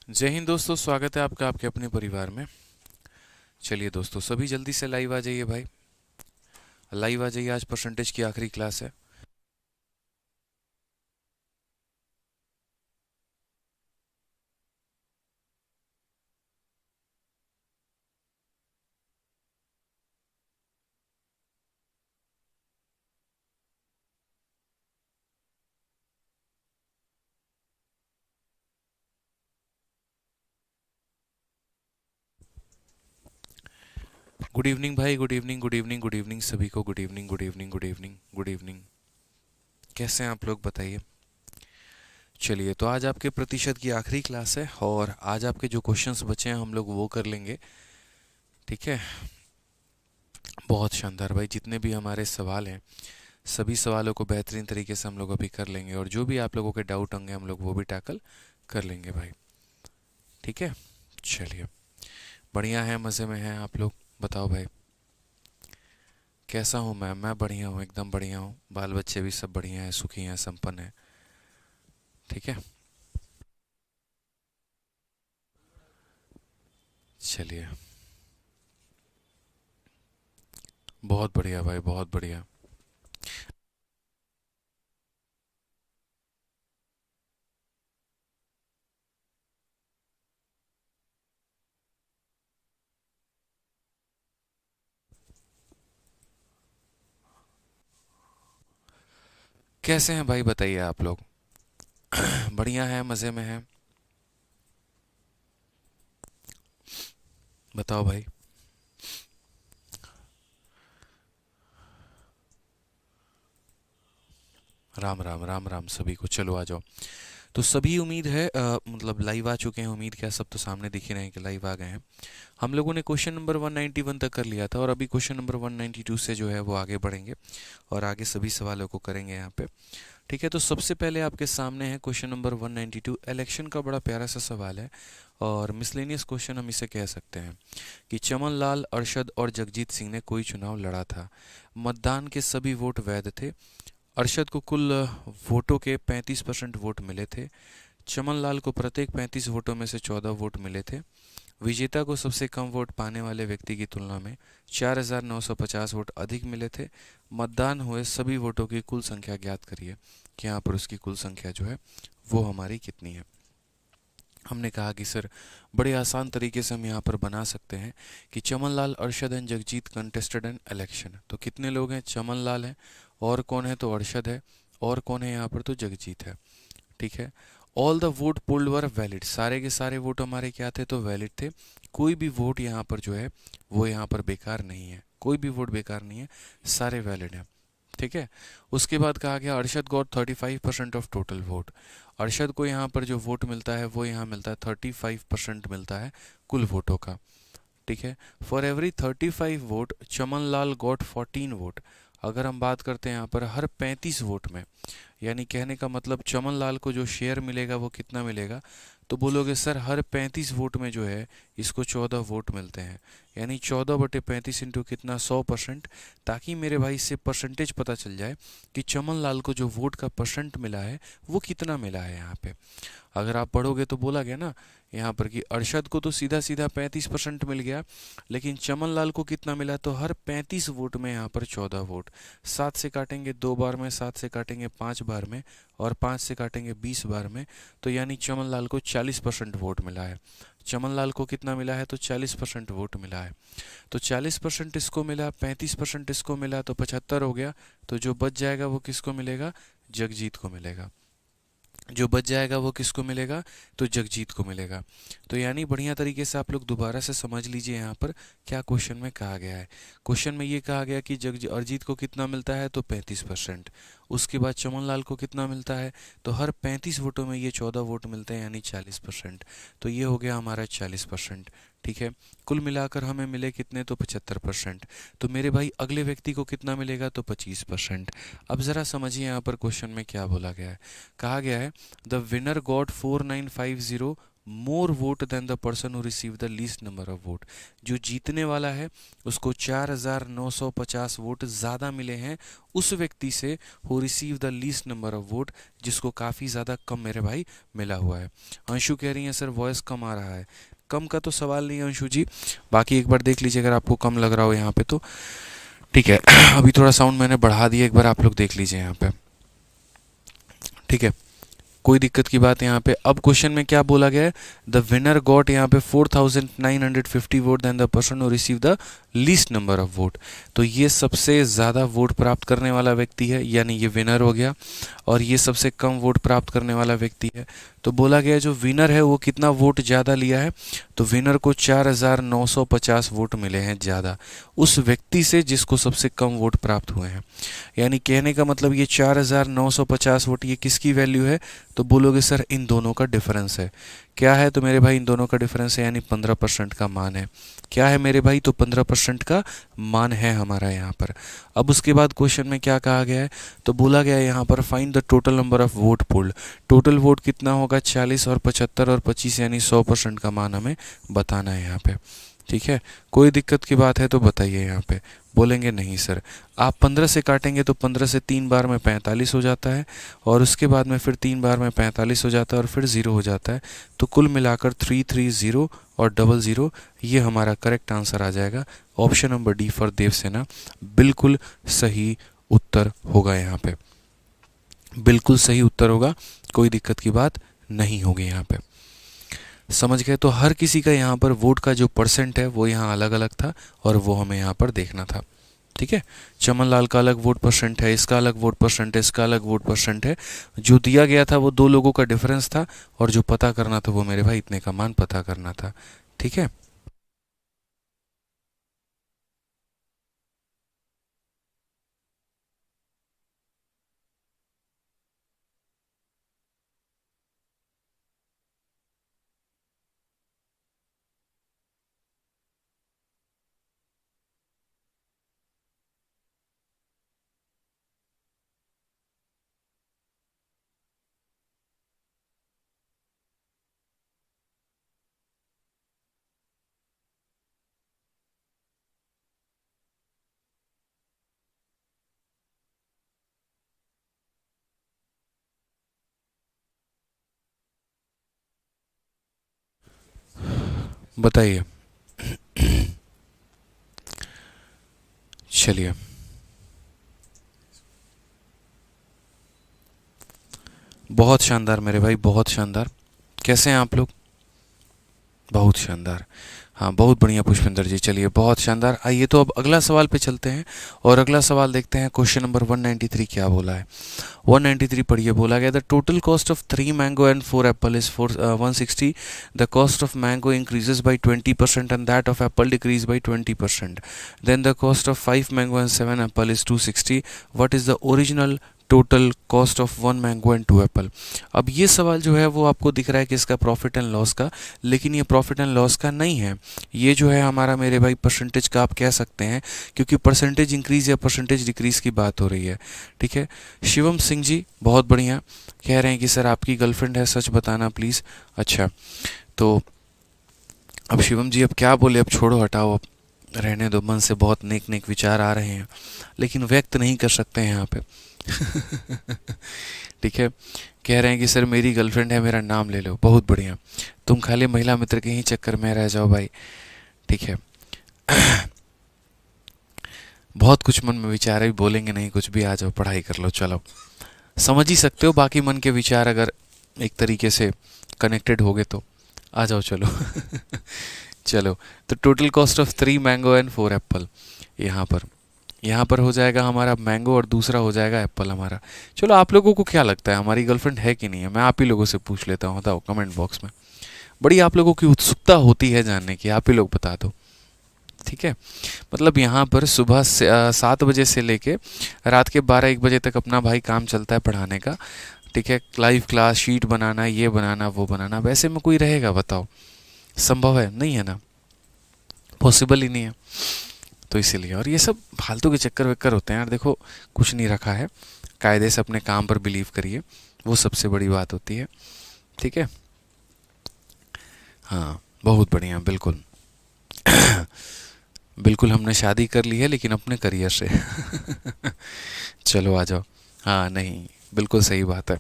जय हिंद दोस्तों, स्वागत है आपका आपके अपने परिवार में। चलिए दोस्तों, सभी जल्दी से लाइव आ जाइए भाई। लाइव आ जाइए, आज परसेंटेज की आखिरी क्लास है। गुड इवनिंग भाई, good evening, good evening, good evening सभी को। Good evening, good evening, good evening, good evening. कैसे हैं आप लोग, बताइए। चलिए, तो आज आपके प्रतिशत की आखिरी क्लास है और आज आपके जो क्वेश्चंस बचे हैं हम लोग वो कर लेंगे। ठीक है, बहुत शानदार भाई। जितने भी हमारे सवाल हैं सभी सवालों को बेहतरीन तरीके से हम लोग अभी कर लेंगे और जो भी आप लोगों के डाउट होंगे हम लोग वो भी टैकल कर लेंगे भाई। ठीक है, चलिए। बढ़िया है, मज़े में हैं आप लोग। बताओ भाई, कैसा हूँ मैं बढ़िया हूँ, एकदम बढ़िया हूँ। बाल बच्चे भी सब बढ़िया हैं, सुखी हैं, संपन्न हैं। ठीक है, चलिए। बहुत बढ़िया भाई, बहुत बढ़िया। कैसे हैं भाई, बताइए आप लोग। बढ़िया है, मज़े में हैं। बताओ भाई। राम राम, राम राम सभी को। चलो आ जाओ। तो सभी उम्मीद है मतलब लाइव आ चुके हैं। उम्मीद क्या, सब तो सामने दिख ही रहे हैं कि लाइव आ गए हैं। हम लोगों ने क्वेश्चन नंबर 191 तक कर लिया था और अभी क्वेश्चन नंबर 192 से जो है वो आगे बढ़ेंगे और आगे सभी सवालों को करेंगे यहाँ पे। ठीक है, तो सबसे पहले आपके सामने है क्वेश्चन नंबर 192। इलेक्शन का बड़ा प्यारा सा सवाल है और मिसलेनियस क्वेश्चन हम इसे कह सकते हैं कि चमन लाल, अरशद और जगजीत सिंह ने कोई चुनाव लड़ा था। मतदान के सभी वोट वैध थे। अरशद को कुल वोटों के 35% वोट मिले थे। चमन लाल को प्रत्येक 35 वोटों में से 14 वोट मिले थे। विजेता को सबसे कम वोट पाने वाले व्यक्ति की तुलना में 4,950 वोट अधिक मिले थे। मतदान हुए सभी वोटों की कुल संख्या ज्ञात करिए कि यहाँ पर उसकी कुल संख्या जो है वो हमारी कितनी है। हमने कहा कि सर बड़े आसान तरीके से हम यहाँ पर बना सकते हैं कि Chaman Lal, Arshad and Jagjit contested an election. तो कितने लोग हैं, चमन लाल है, और कौन है तो अरशद है, और कौन है यहाँ पर तो जगजीत है। ठीक है। All the vote polled were valid, सारे के सारे वोट हमारे क्या थे तो वैलिड थे। कोई भी वोट यहाँ पर जो है वो यहाँ पर बेकार नहीं है, कोई भी वोट बेकार नहीं है, सारे वैलिड हैं। ठीक है। उसके बाद कहा गया Arshad got 35% of total vote. Arshad को यहाँ पर जो वोट मिलता है वो यहाँ मिलता है 35% मिलता है कुल वोटों का। ठीक है। For every 35 vote Chaman Lal got 14 vote. अगर हम बात करते हैं यहाँ पर हर 35 वोट में, यानी कहने का मतलब चमन लाल को जो शेयर मिलेगा वो कितना मिलेगा, तो बोलोगे सर हर 35 वोट में जो है इसको 14 वोट मिलते हैं, यानी 14/35 इंटू कितना, 100%। ताकि मेरे भाई इससे परसेंटेज पता चल जाए कि चमन लाल को जो वोट का परसेंट मिला है वो कितना मिला है यहाँ पे। अगर आप पढ़ोगे तो बोला गया ना यहाँ पर कि अरशद को तो सीधा सीधा 35% मिल गया, लेकिन चमन लाल को कितना मिला, तो हर 35 वोट में यहाँ पर 14 वोट। 7 से काटेंगे 2 बार में, 7 से काटेंगे 5 बार में, और 5 से काटेंगे 20 बार में, तो यानी चमन लाल को 40% वोट मिला है। चमन लाल को कितना मिला है तो 40% वोट मिला है। तो 40% इसको मिला, 35% इसको मिला, तो 75 हो गया। तो जो बच जाएगा वो किसको मिलेगा, जगजीत को मिलेगा। जो बच जाएगा वो किसको मिलेगा, तो जगजीत को मिलेगा। तो यानी बढ़िया तरीके से आप लोग दोबारा से समझ लीजिए यहाँ पर क्या क्वेश्चन में कहा गया है। क्वेश्चन में ये कहा गया कि जग अरिजीत को कितना मिलता है तो 35%। उसके बाद चमन लाल को कितना मिलता है, तो हर 35 वोटों में ये 14 वोट मिलते हैं, यानी 40%। तो ये हो गया हमारा 40%। ठीक है। कुल मिलाकर हमें मिले कितने तो 75%। तो मेरे भाई अगले व्यक्ति को कितना मिलेगा तो 25%। अब ज़रा समझिए यहाँ पर क्वेश्चन में क्या बोला गया है। कहा गया है the winner got 4950 more vote than the person who receive the least number of vote. जो जीतने वाला है उसको 4950 वोट ज़्यादा मिले हैं उस व्यक्ति से who receive the least number of vote, जिसको काफ़ी ज़्यादा कम मेरे भाई मिला हुआ है। अंशु कह रही है सर वॉइस कम आ रहा है। कम का तो सवाल नहीं है अंशु जी, बाकी एक बार देख लीजिए अगर आपको कम लग रहा हो यहाँ पे तो ठीक है। अभी थोड़ा साउंड मैंने बढ़ा दिया, एक बार आप लोग देख लीजिए यहाँ पे, ठीक है, कोई दिक्कत की बात यहाँ पे। अब क्वेश्चन में क्या बोला गया है, द विनर गॉट यहाँ पे 4950 vote than the person who receive the least number of vote. तो ये सबसे ज़्यादा वोट प्राप्त करने वाला व्यक्ति है, यानी ये विनर हो गया, और ये सबसे कम वोट प्राप्त करने वाला व्यक्ति है। तो बोला गया जो विनर है वो कितना वोट ज़्यादा लिया है, तो विनर को 4950 वोट मिले हैं ज़्यादा उस व्यक्ति से जिसको सबसे कम वोट प्राप्त हुए हैं। यानी कहने का मतलब ये 4950 वोट ये किसकी वैल्यू है, तो बोलोगे सर इन दोनों का डिफरेंस है। क्या है, तो मेरे भाई इन दोनों का डिफरेंस है, यानी 15% का मान है। क्या है मेरे भाई, तो 15% का मान है हमारा यहाँ पर। अब उसके बाद क्वेश्चन में क्या कहा गया है, तो बोला गया है यहाँ पर find the total number of vote pulled. Total vote कितना होगा, 40 और 75 और 25 यानी 100% का मान हमें बताना है यहाँ पे। ठीक है, कोई दिक्कत की बात है तो बताइए यहाँ पे। बोलेंगे नहीं सर, आप 15 से काटेंगे तो 15 से 3 बार में 45 हो जाता है, और उसके बाद में फिर 3 बार में 45 हो जाता है, और फिर 0 हो जाता है। तो कुल मिलाकर 330 और 00 ये हमारा करेक्ट आंसर आ जाएगा। Option number D for Devasena बिल्कुल सही उत्तर होगा यहाँ पे, बिल्कुल सही उत्तर होगा, कोई दिक्कत की बात नहीं होगी यहाँ पे। समझ गए, तो हर किसी का यहाँ पर वोट का जो परसेंट है वो यहाँ अलग अलग था, और वो हमें यहाँ पर देखना था। ठीक है, चमन लाल का अलग वोट परसेंट है, इसका अलग वोट परसेंट है, इसका अलग वोट परसेंट है। जो दिया गया था वो दो लोगों का डिफरेंस था, और जो पता करना था वो मेरे भाई इतने का मान पता करना था। ठीक है, बताइए। चलिए, बहुत शानदार मेरे भाई, बहुत शानदार। कैसे हैं आप लोग? बहुत शानदार, हाँ बहुत बढ़िया पुष्पेंद्र जी। चलिए बहुत शानदार, आइए तो अब अगला सवाल पे चलते हैं, और अगला सवाल देखते हैं। क्वेश्चन नंबर 193 क्या बोला है। 193 पढ़िए, बोला गया the total cost of 3 mango and 4 apple is 160। The cost of mango increases by 20% and that of apple decrease by 20%। Then the cost of 5 mango and 7 apple is 260। What is the original total cost of 1 mango and 2 apple. अब ये सवाल जो है वो आपको दिख रहा है कि इसका प्रॉफिट एंड लॉस का, लेकिन ये प्रॉफिट एंड लॉस का नहीं है, ये जो है हमारा मेरे भाई परसेंटेज का आप कह सकते हैं, क्योंकि परसेंटेज इंक्रीज या परसेंटेज डिक्रीज की बात हो रही है। ठीक है, शिवम सिंह जी बहुत बढ़िया, कह रहे हैं कि सर आपकी गर्लफ्रेंड है, सच बताना प्लीज़। अच्छा, तो अब शिवम जी अब क्या बोले, अब छोड़ो हटाओ, अब रहने दो, मन से बहुत नेक नेक विचार आ रहे हैं लेकिन व्यक्त नहीं कर सकते हैं यहाँ पे। ठीक है, कह रहे हैं कि सर मेरी गर्लफ्रेंड है, मेरा नाम ले लो। बहुत बढ़िया, तुम खाली महिला मित्र के ही चक्कर में रह जाओ भाई। ठीक है, बहुत कुछ मन में विचार है, बोलेंगे नहीं कुछ भी, आ जाओ पढ़ाई कर लो। चलो, समझ ही सकते हो बाकी मन के विचार अगर एक तरीके से कनेक्टेड हो गए तो आ जाओ चलो। चलो, तो total cost of 3 mango and 4 Apple, यहाँ पर हो जाएगा हमारा मैंगो और दूसरा हो जाएगा एप्पल हमारा। चलो, आप लोगों को क्या लगता है हमारी गर्लफ्रेंड है कि नहीं है? मैं आप ही लोगों से पूछ लेता हूँ, बताओ कमेंट बॉक्स में। बड़ी आप लोगों की उत्सुकता होती है जानने की, आप ही लोग बता दो। ठीक है, मतलब यहाँ पर सुबह 7 बजे से लेके रात के 12-1 बजे तक अपना भाई काम चलता है पढ़ाने का। ठीक है, लाइव क्लास, शीट बनाना, ये बनाना, वो बनाना, वैसे में कोई रहेगा बताओ? संभव है? नहीं है ना, पॉसिबल ही नहीं है। तो इसीलिए, और ये सब फालतू के चक्कर वक्कर होते हैं यार। देखो, कुछ नहीं रखा है, कायदे से अपने काम पर बिलीव करिए, वो सबसे बड़ी बात होती है। ठीक है, हाँ, बहुत बढ़िया, बिल्कुल। बिल्कुल हमने शादी कर ली है, लेकिन अपने करियर से। चलो आ जाओ। हाँ नहीं, बिल्कुल सही बात है।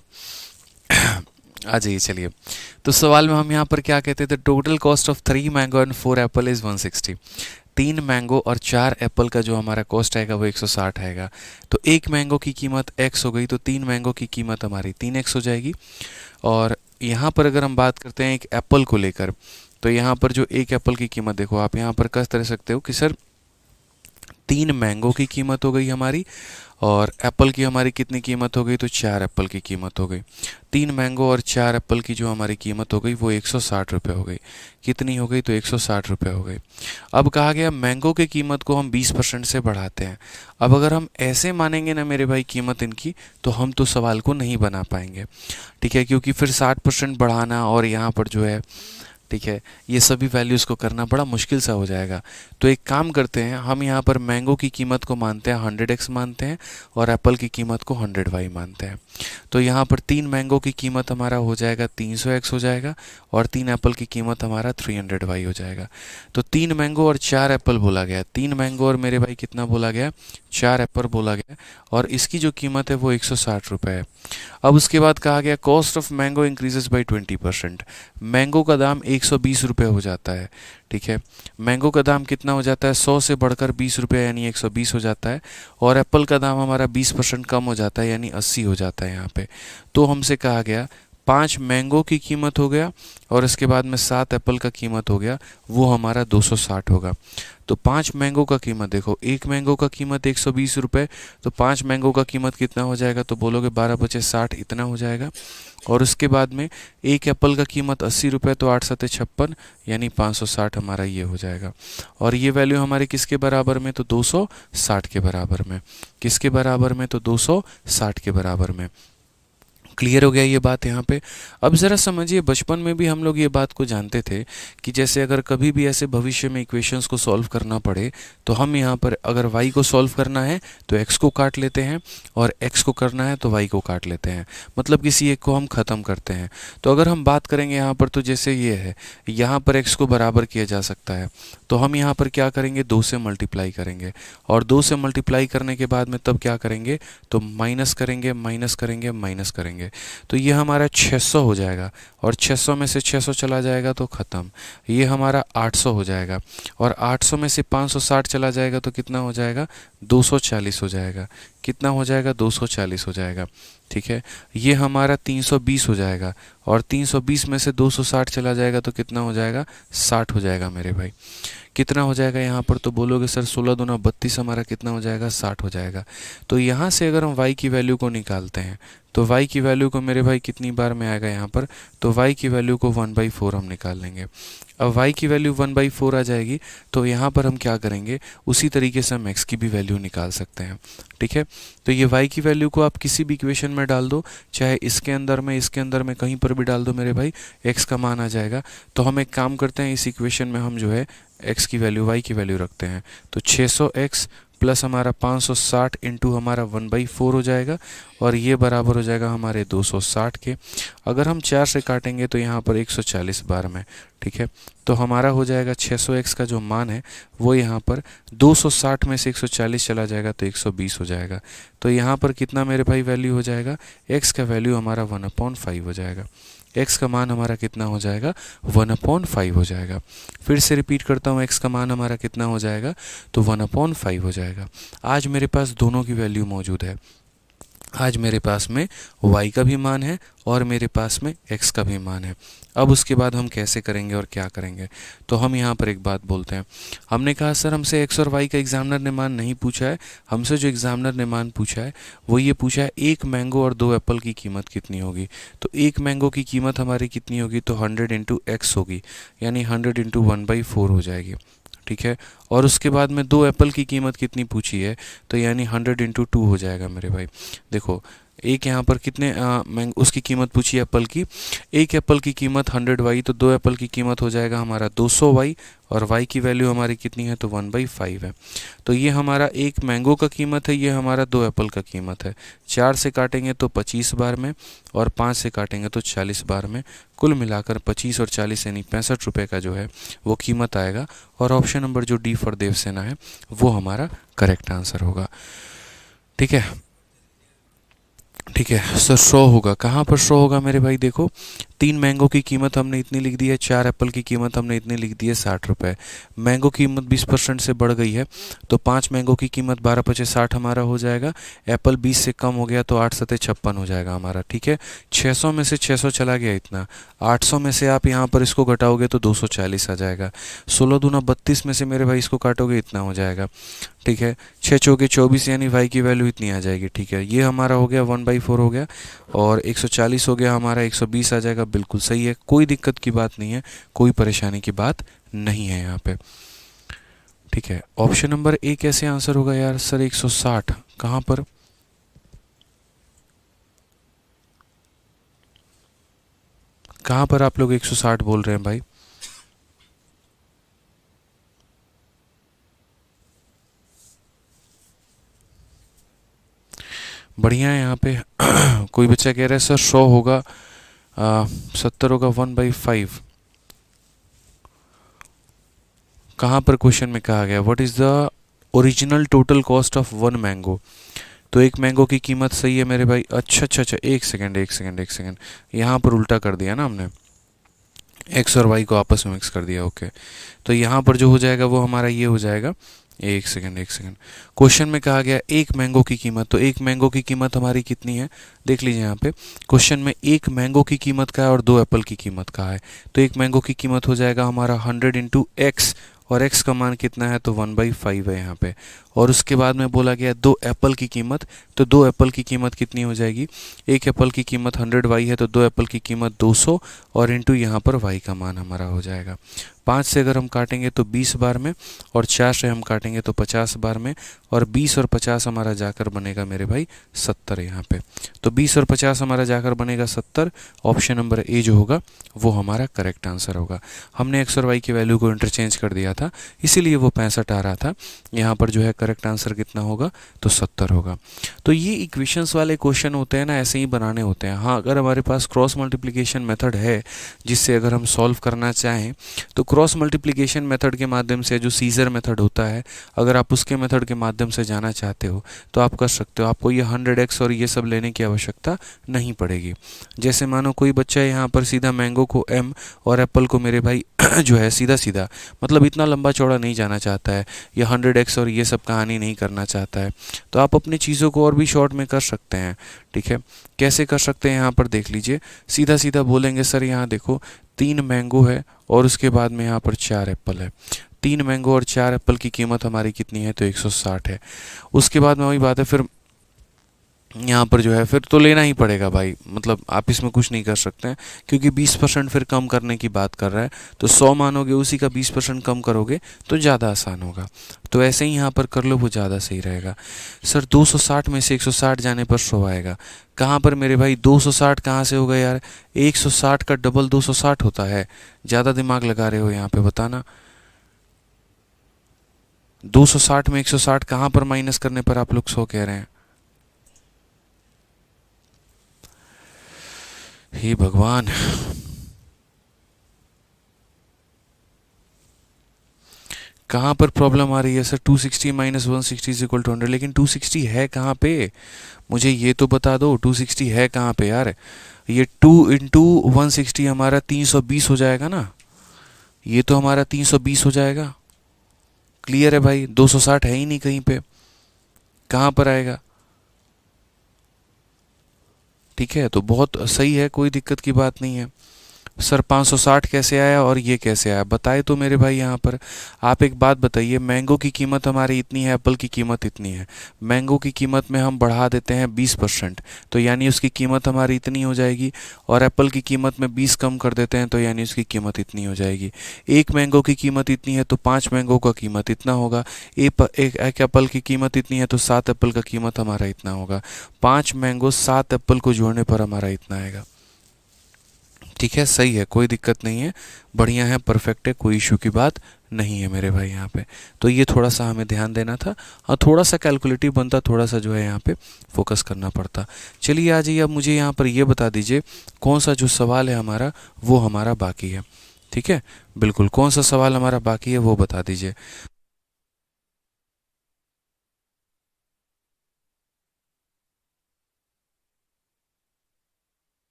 आ जाइए चलिए। तो सवाल में हम यहाँ पर क्या कहते थे, total cost of 3 mango and 4 Apple is 160। 3 mango और 4 एप्पल का जो हमारा कॉस्ट आएगा वो 160 आएगा। तो 1 मैंगो की कीमत x हो गई, तो 3 मैंगो की कीमत हमारी 3x हो जाएगी। और यहाँ पर अगर हम बात करते हैं एक एप्पल को लेकर, तो यहाँ पर जो एक एप्पल की कीमत देखो, आप यहाँ पर कस तरह सकते हो कि सर 3 मैंगो की कीमत हो गई हमारी, और एप्पल की हमारी कितनी कीमत हो गई, तो 4 एप्पल की कीमत हो गई। 3 मैंगो और 4 एप्पल की जो हमारी कीमत हो गई वो 160 रुपये हो गई। कितनी हो गई, तो 160 रुपये हो गई। अब कहा गया मैंगो की कीमत को हम 20% से बढ़ाते हैं। अब अगर हम ऐसे मानेंगे ना मेरे भाई कीमत इनकी, तो हम तो सवाल को नहीं बना पाएंगे, ठीक है, क्योंकि फिर 60% बढ़ाना और यहाँ पर जो है, ठीक है, ये सभी वैल्यूज़ को करना बड़ा मुश्किल सा हो जाएगा। तो एक काम करते हैं, हम यहाँ पर मैंगो की कीमत को मानते हैं 100x मानते हैं, और एप्पल की कीमत को 100y मानते हैं। तो यहाँ पर 3 मैंगो की कीमत हमारा हो जाएगा 300x हो जाएगा, और 3 एप्पल की कीमत हमारा 300y हो जाएगा। तो 3 मैंगो और 4 एप्पल बोला गया, 3 मैंगो और मेरे भाई कितना बोला गया, 4 एप्पल बोला गया, और इसकी जो कीमत है वो 160 रुपये है। अब उसके बाद कहा गया cost of mango increases by 20%। Mango का दाम 120 रुपये हो जाता है, ठीक है। मैंगो का दाम कितना हो जाता है, 100 से बढ़कर 20 रुपये यानी 120 हो जाता है। और एप्पल का दाम हमारा 20% कम हो जाता है यानी 80 हो जाता है यहाँ पे। तो हमसे कहा गया 5 मैंगो की कीमत हो गया, और इसके बाद में 7 एप्पल का कीमत हो गया, वो हमारा 260 होगा। तो 5 मैंगो का कीमत देखो, 1 मैंगो का कीमत 120 रुपये, तो 5 मैंगो का कीमत कितना हो जाएगा, तो बोलोगे 12 बचे 60 इतना हो जाएगा। और उसके बाद में 1 एप्पल का कीमत 80 रुपये, तो 8 सत्ते 56 यानी 560 हमारा ये हो जाएगा। और ये वैल्यू हमारी किसके बराबर में, तो 260 के बराबर में। किसके बराबर में, तो 260 के बराबर में। क्लियर हो गया ये बात यहाँ पे। अब ज़रा समझिए, बचपन में भी हम लोग ये बात को जानते थे कि जैसे अगर कभी भी ऐसे भविष्य में इक्वेशंस को सॉल्व करना पड़े, तो हम यहाँ पर अगर y को सॉल्व करना है तो x को काट लेते हैं, और x को करना है तो y को काट लेते हैं, मतलब किसी एक को हम ख़त्म करते हैं। तो अगर हम बात करेंगे यहाँ पर, तो जैसे ये है, यहाँ पर x को बराबर किया जा सकता है, तो हम यहाँ पर क्या करेंगे, 2 से मल्टीप्लाई करेंगे, और 2 से मल्टीप्लाई करने के बाद में तब क्या करेंगे, तो माइनस करेंगे, माइनस करेंगे, माइनस करेंगे। तो ये हमारा 600 हो जाएगा, और 600 में से 600 चला जाएगा तो ख़त्म। ये हमारा 800 हो जाएगा, और 800 में से 560 चला जाएगा तो कितना हो जाएगा, 240 हो जाएगा। कितना हो जाएगा, 240 हो जाएगा, ठीक है। ये हमारा 320 हो जाएगा, और 320 में से 260 चला जाएगा तो कितना हो जाएगा, 60 हो जाएगा मेरे भाई। कितना हो जाएगा यहाँ पर, तो बोलोगे सर 16 दूना 32, हमारा कितना हो जाएगा, 60 हो जाएगा। तो यहाँ से अगर हम y की वैल्यू को निकालते हैं, तो y की वैल्यू को मेरे भाई कितनी बार में आएगा यहाँ पर, तो y की वैल्यू को 1/4 हम निकाल लेंगे। अब y की वैल्यू 1/4 आ जाएगी, तो यहाँ पर हम क्या करेंगे, उसी तरीके से हम x की भी वैल्यू निकाल सकते हैं, ठीक है। तो ये y की वैल्यू को आप किसी भी इक्वेशन में डाल दो, चाहे इसके अंदर में, इसके अंदर में, कहीं पर भी डाल दो मेरे भाई, x का मान आ जाएगा। तो हम एक काम करते हैं, इस इक्वेशन में हम जो है x की वैल्यू, y की वैल्यू रखते हैं। तो 600x प्लस हमारा 560 इंटू हमारा 1/4 हो जाएगा, और ये बराबर हो जाएगा हमारे 260 के। अगर हम 4 से काटेंगे तो यहाँ पर 140 बार में, ठीक है। तो हमारा हो जाएगा 600x का जो मान है वो यहाँ पर 260 में से 140 चला जाएगा तो 120 हो जाएगा। तो यहाँ पर कितना मेरे भाई वैल्यू हो जाएगा, x का वैल्यू हमारा 1/5 हो जाएगा। x का मान हमारा कितना हो जाएगा, 1/5 हो जाएगा। फिर से रिपीट करता हूँ, x का मान हमारा कितना हो जाएगा, तो 1/5 हो जाएगा। आज मेरे पास दोनों की वैल्यू मौजूद है। आज मेरे पास में y का भी मान है और मेरे पास में x का भी मान है। अब उसके बाद हम कैसे करेंगे और क्या करेंगे, तो हम यहाँ पर एक बात बोलते हैं। हमने कहा सर हमसे x और y का एग्जामिनर ने मान नहीं पूछा है, हमसे जो एग्जामिनर ने मान पूछा है वो ये पूछा है 1 मैंगो और 2 एप्पल की कीमत कितनी होगी। तो 1 मैंगो की कीमत हमारी कितनी होगी, तो 100 इंटू एक्स होगी, यानी 100 इंटू 1/4 हो जाएगी, ठीक है। और उसके बाद में 2 एप्पल की कीमत कितनी पूछी है, तो यानी 100 इंटू 2 हो जाएगा मेरे भाई। देखो एक यहाँ पर कितने उसकी कीमत पूछी एप्पल की, एक एप्पल की कीमत 100 वाई, तो दो एप्पल की कीमत हो जाएगा हमारा 200 वाई, और वाई की वैल्यू हमारी कितनी है, तो 1/5 है। तो ये हमारा एक मैंगो का कीमत है, ये हमारा दो एप्पल का कीमत है। 4 से काटेंगे तो 25 बार में, और 5 से काटेंगे तो 40 बार में। कुल मिलाकर 25 और 40 यानी 65 रुपये का जो है वो कीमत आएगा। और ऑप्शन नंबर जो डी फॉर देवसेना है वो हमारा करेक्ट आंसर होगा। ठीक है, ठीक है सर। शो होगा कहाँ पर, शो होगा मेरे भाई, देखो 3 मैंगो की कीमत हमने इतनी लिख दी है, 4 एप्पल की कीमत हमने इतनी लिख दी है 60 रुपये। मैंगो की कीमत 20% से बढ़ गई है, तो 5 मैंगो की कीमत 12×5 = 60 हमारा हो जाएगा। एप्पल 20 से कम हो गया तो 8×7 = 56 हो जाएगा हमारा। ठीक है, 600 में से 600 चला गया इतना, 800 में से आप यहाँ पर इसको घटाओगे तो 240 आ जाएगा। 16 दूना 32 में से मेरे भाई इसको काटोगे इतना हो जाएगा। ठीक है, 6 चौके 24 यानी वाई की वैल्यू इतनी आ जाएगी। ठीक है, ये हमारा हो गया 1/4 हो गया, और 140 हो गया हमारा, 120 आ जाएगा। बिल्कुल सही है, कोई दिक्कत की बात नहीं है, कोई परेशानी की बात नहीं है यहाँ पे। ठीक है, ऑप्शन नंबर ए कैसे आंसर होगा यार सर, 160 कहाँ पर, कहाँ पर आप लोग 160 बोल रहे हैं भाई? बढ़िया है यहाँ पे। कोई बच्चा कह रहा है सर 100 होगा, 70 होगा 1/5। कहाँ पर क्वेश्चन में कहा गया what is the original total cost of one mango? तो एक मैंगो की कीमत सही है मेरे भाई। अच्छा अच्छा अच्छा, एक सेकंड एक सेकंड एक सेकंड, यहाँ पर उल्टा कर दिया ना हमने, एक्स और वाई को आपस में मिक्स कर दिया। ओके, तो यहाँ पर जो हो जाएगा वो हमारा ये हो जाएगा। एक सेकंड एक सेकंड, क्वेश्चन में कहा गया एक मैंगो की कीमत, तो एक मैंगो की कीमत हमारी कितनी है, देख लीजिए यहाँ पे क्वेश्चन में एक मैंगो की कीमत का है और दो एप्पल की कीमत का है। तो एक मैंगो की कीमत हो जाएगा हमारा 100 इंटू एक्स, और x का मान कितना है, तो 1/5 है यहाँ पे। और उसके बाद में बोला गया दो एप्पल की कीमत, तो दो एप्पल की कीमत कितनी हो जाएगी, एक एप्पल की कीमत 100 वाई है, तो दो एप्पल की कीमत 200, और इंटू यहाँ पर y का मान हमारा हो जाएगा। 5 से अगर हम काटेंगे तो 20 बार में, और 4 से हम काटेंगे तो 50 बार में, और 20 और 50 हमारा जाकर बनेगा मेरे भाई 70 यहाँ पे। तो 20 और 50 हमारा जाकर बनेगा 70। ऑप्शन नंबर ए जो होगा वो हमारा करेक्ट आंसर होगा। हमने एक्स और वाई की वैल्यू को इंटरचेंज कर दिया था, इसीलिए वो 65 आ रहा था। यहाँ पर जो है करेक्ट आंसर कितना होगा, तो 70 होगा। तो ये इक्वेशंस वाले क्वेश्चन होते हैं ना, ऐसे ही बनाने होते हैं। हाँ, अगर हमारे पास क्रॉस मल्टीप्लिकेशन मेथड है जिससे अगर हम सॉल्व करना चाहें, तो क्रॉस मल्टीप्लिकेशन मेथड के माध्यम से, जो सीजर मेथड होता है, अगर आप उसके मेथड के माध्यम से जाना चाहते हो तो आप कर सकते हो। आपको ये 100x और ये सब लेने की आवश्यकता नहीं पड़ेगी। जैसे मानो कोई बच्चा यहाँ पर सीधा मैंगो को m और एप्पल को मेरे भाई जो है सीधा सीधा, मतलब इतना लंबा चौड़ा नहीं जाना चाहता है, या 100x और ये सब कहानी नहीं करना चाहता है, तो आप अपनी चीज़ों को और भी शॉर्ट में कर सकते हैं। ठीक है, कैसे कर सकते हैं यहाँ पर देख लीजिए। सीधा सीधा बोलेंगे सर यहाँ देखो 3 मैंगो है और उसके बाद में यहाँ पर 4 एप्पल है। 3 मैंगो और 4 एप्पल की कीमत हमारी कितनी है, तो 160 है। उसके बाद में वही बात है, फिर यहाँ पर जो है फिर तो लेना ही पड़ेगा भाई, मतलब आप इसमें कुछ नहीं कर सकते हैं, क्योंकि 20% फिर कम करने की बात कर रहा है। तो 100 मानोगे, उसी का 20% कम करोगे तो ज़्यादा आसान होगा। तो ऐसे ही यहाँ पर कर लो, वो ज़्यादा सही रहेगा। सर 260 में से 160 जाने पर 100 आएगा, कहाँ पर मेरे भाई 260 कहाँ से होगा यार, 160 का डबल 260 होता है। ज़्यादा दिमाग लगा रहे हो यहाँ पे, बताना 260 में 160 कहाँ पर माइनस करने पर आप लोग 100 कह रहे हैं। हे भगवान, कहाँ पर प्रॉब्लम आ रही है sir? 260 minus 160 is equal to 100, लेकिन 260 है कहाँ पे, मुझे ये तो बता दो 260 है कहाँ पे यार। ये 2 इंटू 160 हमारा 320 हो जाएगा ना, ये तो हमारा 320 हो जाएगा। क्लियर है भाई, 260 है ही नहीं कहीं पे, कहाँ पर आएगा? ठीक है, तो बहुत सही है, कोई दिक्कत की बात नहीं है। सर 560 कैसे आया और ये कैसे आया, बताए तो मेरे भाई। यहाँ पर आप एक बात बताइए, मैंगो की कीमत हमारी इतनी है, एप्पल की कीमत इतनी है। मैंगो की कीमत में हम बढ़ा देते हैं 20%, तो यानी उसकी कीमत हमारी इतनी हो जाएगी। और एप्पल की कीमत में 20 कम कर देते हैं, तो यानी उसकी कीमत इतनी हो जाएगी। एक मैंगो की कीमत इतनी है तो 5 मैंगो का कीमत इतना होगा। एक एप्पल की कीमत इतनी है तो 7 एप्पल का कीमत हमारा इतना होगा। 5 मैंगो 7 एप्पल को जोड़ने पर हमारा इतना आएगा। ठीक है, सही है, कोई दिक्कत नहीं है, बढ़िया है, परफेक्ट है, कोई इशू की बात नहीं है मेरे भाई यहाँ पे। तो ये थोड़ा सा हमें ध्यान देना था और थोड़ा सा कैलकुलेटिव बनता, थोड़ा सा जो है यहाँ पे फोकस करना पड़ता। चलिए आ जाइए, अब मुझे यहाँ पर ये बता दीजिए कौन सा जो सवाल है हमारा वो हमारा बाकी है। ठीक है, बिल्कुल, कौन सा सवाल हमारा बाकी है वो बता दीजिए।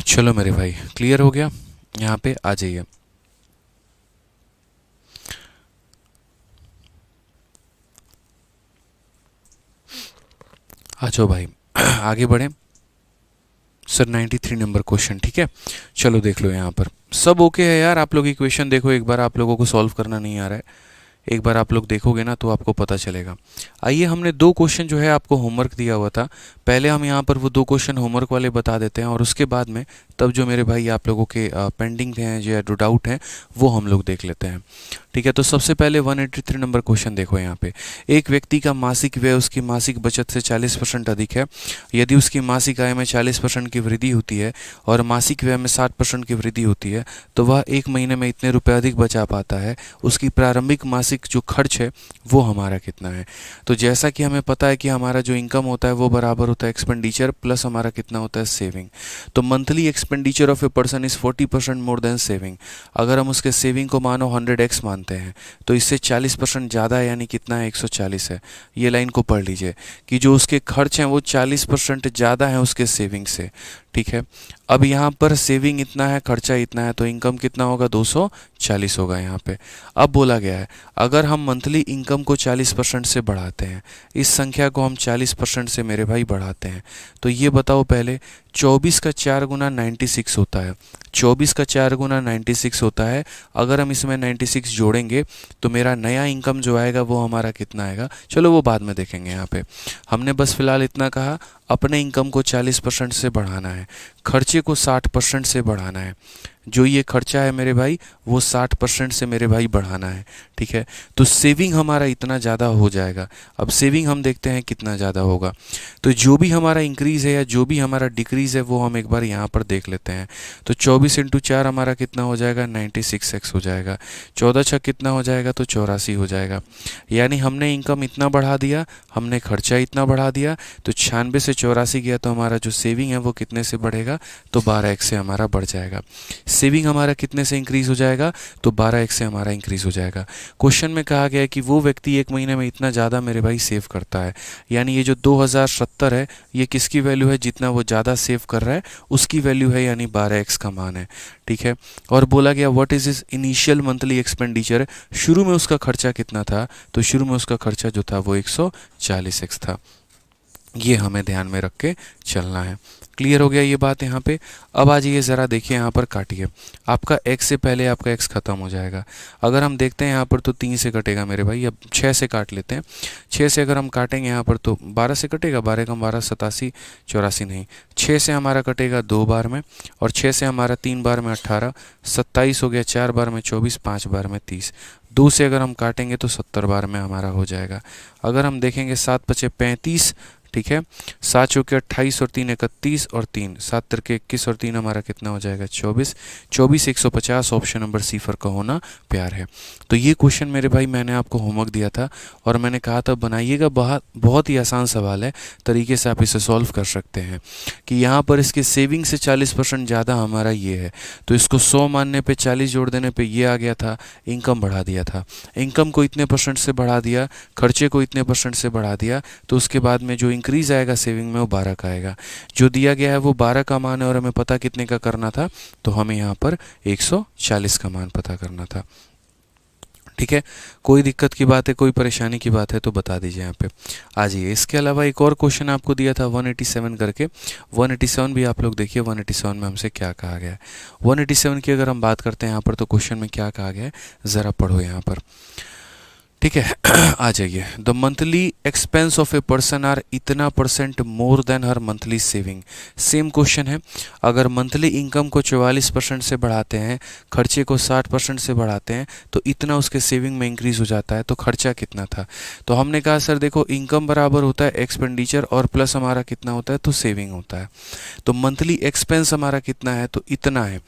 चलो मेरे भाई, क्लियर हो गया, यहाँ पे आ जाइए। आ जाओ भाई आगे बढ़ें। सर 93 नंबर क्वेश्चन, ठीक है, चलो देख लो। यहाँ पर सब ओके है यार, आप लोग इक्वेशन देखो एक बार, आप लोगों को सॉल्व करना नहीं आ रहा है, एक बार आप लोग देखोगे ना तो आपको पता चलेगा। आइए, हमने दो क्वेश्चन जो है आपको होमवर्क दिया हुआ था, पहले हम यहाँ पर वो दो क्वेश्चन होमवर्क वाले बता देते हैं और उसके बाद में तब जो मेरे भाई आप लोगों के पेंडिंग हैं जो डाउट हैं वो हम लोग देख लेते हैं। ठीक है, तो सबसे पहले 183 नंबर क्वेश्चन देखो। यहाँ पे एक व्यक्ति का मासिक व्यय उसकी मासिक बचत से 40% अधिक है। यदि उसकी मासिक आय में 40% की वृद्धि होती है और मासिक व्यय में 60% की वृद्धि होती है तो वह एक महीने में इतने रुपए अधिक बचा पाता है। उसकी प्रारंभिक मासिक जो खर्च है वो हमारा कितना है। तो जैसा कि हमें पता है कि हमारा जो इनकम होता है वो बराबर होता है एक्सपेंडिचर प्लस हमारा कितना होता है सेविंग। तो monthly expenditure of a person is 40% more than saving. अगर हम उसके सेविंग को मानो 100x मानते हैं तो इससे 40% ज़्यादा है, यानी कितना है 140 है। ये लाइन को पढ़ लीजिए कि जो उसके खर्च हैं वो 40% ज़्यादा है उसके सेविंग से। ठीक है, अब यहाँ पर सेविंग इतना है, खर्चा इतना है, तो इनकम कितना होगा 240 होगा यहाँ पे। अब बोला गया है अगर हम मंथली इनकम को 40% से बढ़ाते हैं, इस संख्या को हम 40% से मेरे भाई बढ़ाते हैं, तो ये बताओ पहले 24 का 4 गुना 96 होता है। 24 का 4 गुना 96 होता है। अगर हम इसमें 96 जोड़ेंगे तो मेरा नया इनकम जो आएगा वो हमारा कितना आएगा, चलो वो बाद में देखेंगे। यहाँ पे हमने बस फिलहाल इतना कहा, अपने इनकम को 40% से बढ़ाना है, खर्चे को 60% से बढ़ाना है। जो ये खर्चा है मेरे भाई वो 60% से मेरे भाई बढ़ाना है। ठीक है, तो सेविंग हमारा इतना ज़्यादा हो जाएगा। अब सेविंग हम देखते हैं कितना ज़्यादा होगा। तो जो भी हमारा इंक्रीज़ है या जो भी हमारा डिक्रीज़ है वो हम एक बार यहाँ पर देख लेते हैं। तो 24 × 4 हमारा कितना हो जाएगा 96x हो जाएगा। 14 छक कितना हो जाएगा तो 84 हो जाएगा। यानी हमने इनकम इतना बढ़ा दिया, हमने खर्चा इतना बढ़ा दिया, तो 96 से 84 गया तो हमारा जो सेविंग है वो कितने से बढ़ेगा तो 12x से हमारा बढ़ जाएगा। सेविंग हमारा कितने से इंक्रीज हो जाएगा तो 12x से हमारा इंक्रीज हो जाएगा। क्वेश्चन में कहा गया है कि वो व्यक्ति एक महीने में इतना ज़्यादा मेरे भाई सेव करता है, यानी ये जो 2070 है ये किसकी वैल्यू है, जितना वो ज़्यादा सेव कर रहा है उसकी वैल्यू है, यानी 12x का मान है। ठीक है, और बोला गया what is is initial monthly expenditure, शुरू में उसका खर्चा कितना था, तो शुरू में उसका खर्चा जो था वो 140x था। ये हमें ध्यान में रख के चलना है। क्लियर हो गया ये बात यहाँ पे। अब आ जाइए ज़रा देखिए यहाँ पर काटिए, आपका x से पहले आपका x खत्म हो जाएगा। अगर हम देखते हैं यहाँ पर तो 3 से कटेगा मेरे भाई, अब 6 से काट लेते हैं। 6 से अगर हम काटेंगे यहाँ पर तो 12 से कटेगा, 12 कम 12 87, 84 नहीं, 6 से हमारा कटेगा 2 बार में, और 6 से हमारा 3 बार में 18, 27 हो गया, 4 बार में 24, 5 बार में 30। 2 से अगर हम काटेंगे तो 70 बार में हमारा हो जाएगा। अगर हम देखेंगे 7 × 5 = 35, ठीक है, 7 × 28 और 3 = 31 और 3 7 × 21 और 3 हमारा कितना हो जाएगा 24। 24 150, ऑप्शन नंबर सी फर का होना प्यार है। तो ये क्वेश्चन मेरे भाई मैंने आपको होमवर्क दिया था और मैंने कहा था बनाइएगा, बहुत ही आसान सवाल है, तरीके से आप इसे सॉल्व कर सकते हैं। कि यहाँ पर इसके सेविंग से 40% ज़्यादा हमारा ये है, तो इसको 100 मानने पे 40 जोड़ देने पे ये आ गया था, इनकम बढ़ा दिया था। इनकम को इतने % से बढ़ा दिया, खर्चे को इतने % से बढ़ा दिया, तो उसके बाद में जो इंक्रीज आएगा सेविंग में वो 12 का आएगा। जो दिया गया है वो 12 का मान है और हमें पता कितने का करना था, तो हमें यहाँ पर 140 का मान पता करना था। ठीक है, कोई दिक्कत की बात है, कोई परेशानी की बात है तो बता दीजिए यहाँ पे। आ जाइए, इसके अलावा एक और क्वेश्चन आपको दिया था 187 करके, 187 भी आप लोग देखिए 187 में हमसे क्या कहा गया है। 187 की अगर हम बात करते हैं यहाँ पर तो क्वेश्चन में क्या कहा गया है ज़रा पढ़ो यहाँ पर। ठीक है आ जाइए, the monthly expense of a person are इतना percent more than her monthly saving. Same question है, अगर मंथली इनकम को 44% से बढ़ाते हैं, खर्चे को 60% से बढ़ाते हैं तो इतना उसके सेविंग में इंक्रीज हो जाता है, तो खर्चा कितना था। तो हमने कहा सर देखो इनकम बराबर होता है एक्सपेंडिचर और प्लस हमारा कितना होता है, तो सेविंग होता है। तो मंथली एक्सपेंस हमारा कितना है, तो इतना है।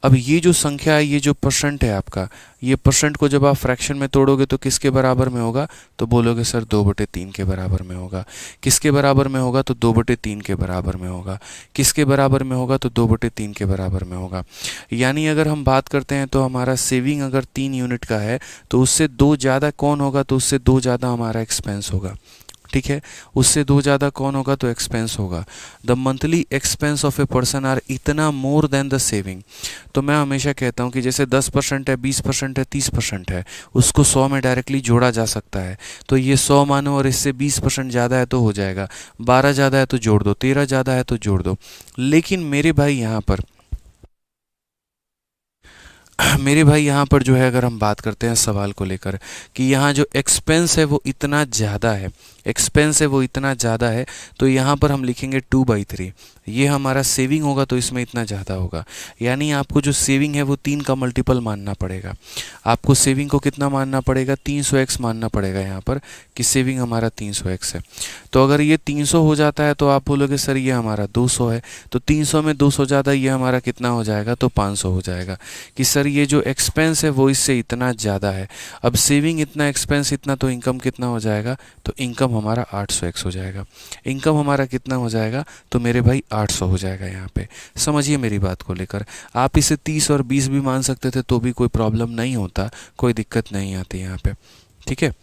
अब ये जो संख्या है, ये जो परसेंट है आपका, ये परसेंट को जब आप फ्रैक्शन में तोड़ोगे तो किसके बराबर में होगा, तो बोलोगे सर 2/3 के बराबर में होगा। किसके बराबर में होगा, तो 2/3 के बराबर में होगा। किसके बराबर में होगा, तो 2/3 के बराबर में होगा। यानी अगर हम बात करते हैं तो हमारा सेविंग अगर 3 यूनिट का है तो उससे 2 ज़्यादा कौन होगा, तो उससे 2 ज़्यादा हमारा एक्सपेंस होगा। ठीक है, उससे 2 ज़्यादा कौन होगा, तो एक्सपेंस होगा। The monthly expense of a person are इतना मोर देन द सेविंग। तो मैं हमेशा कहता हूँ कि जैसे 10% है, 20% है, 30% है, उसको 100 में डायरेक्टली जोड़ा जा सकता है। तो ये 100 मानो और इससे 20% ज़्यादा है तो हो जाएगा, 12 ज़्यादा है तो जोड़ दो, 13 ज़्यादा है तो जोड़ दो। लेकिन मेरे भाई यहाँ पर मेरे भाई यहाँ पर जो है, अगर हम बात करते हैं सवाल को लेकर कि यहाँ जो एक्सपेंस है वो इतना ज़्यादा है, एक्सपेंस है वो इतना ज़्यादा है, तो यहाँ पर हम लिखेंगे 2/3। ये हमारा सेविंग होगा तो इसमें इतना ज़्यादा होगा। यानी आपको जो सेविंग है वो 3 का मल्टीपल मानना पड़ेगा। आपको सेविंग को कितना मानना पड़ेगा, 300x मानना पड़ेगा यहाँ पर कि सेविंग हमारा 300x है। तो अगर ये 300 हो जाता है तो आप बोलोगे सर ये हमारा 200 है, तो 300 में 200 ज़्यादा ये हमारा कितना हो जाएगा, तो 500 हो जाएगा कि सर ये जो एक्सपेंस है वो इससे इतना ज़्यादा है। अब सेविंग इतना, एक्सपेंस इतना, तो इनकम कितना हो जाएगा, तो इनकम हमारा 800x हो जाएगा। इनकम हमारा कितना हो जाएगा, तो मेरे भाई 800 हो जाएगा। यहाँ पे समझिए मेरी बात को लेकर, आप इसे 30 और 20 भी मान सकते थे तो भी कोई प्रॉब्लम नहीं होता, कोई दिक्कत नहीं आती यहाँ पे। ठीक है,